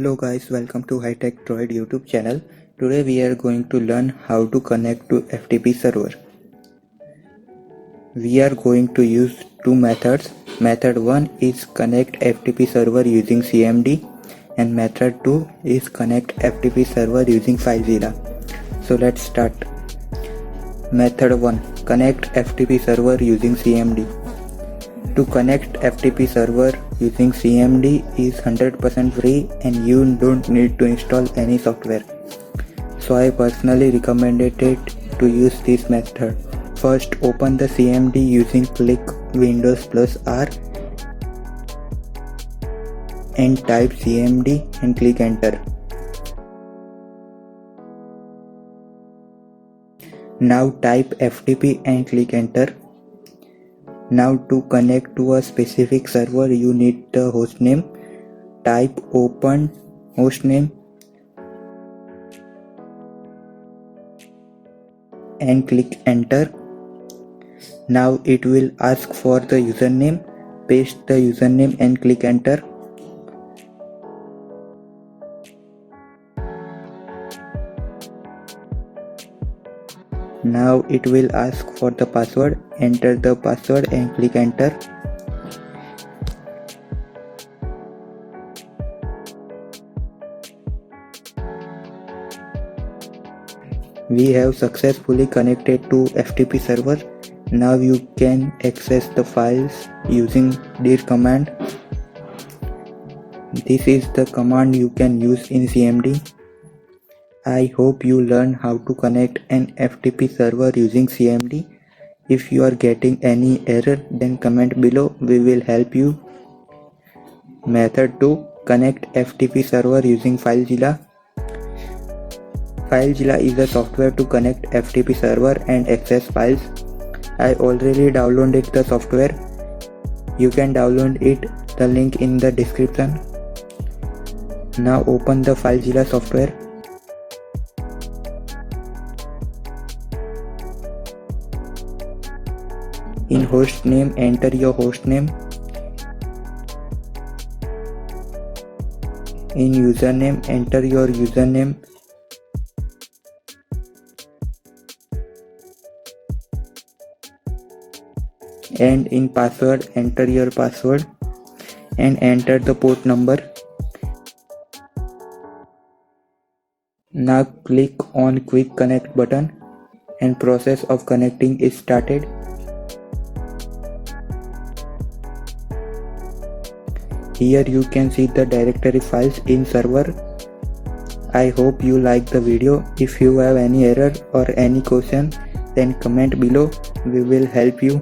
Hello guys, welcome to High Tech Droid YouTube channel. Today we are going to learn how to connect to FTP server. We are going to use two methods. Method 1 is connect FTP server using CMD and method 2 is connect FTP server using FileZilla. So let's start. Method 1, connect FTP server using CMD. To connect FTP server using CMD is 100% free and you don't need to install any software. So I personally recommended it to use this method. First, open the CMD using click Windows plus R and type CMD and click enter. Now type FTP and click enter. Now to connect to a specific server you need the hostname. Type open hostname and click enter. Now it will ask for the username. Paste the username and click enter. Now it will ask for the password. Enter the password and click enter. We have successfully connected to FTP server. Now you can access the files using dir command. This is the command you can use in CMD. I hope you learn how to connect an FTP server using CMD. If you are getting any error, then comment below, we will help you. Method 2, connect FTP server using FileZilla. FileZilla is a software to connect FTP server and access files. I already downloaded the software. You can download it, the link in the description. Now open the FileZilla software. In hostname, enter your hostname. In username, enter your username. And in password, enter your password and enter the port number. Now click on quick connect button and process of connecting is started. Here you can see the directory files in server. I hope you like the video. If you have any error or any question, then comment below. We will help you.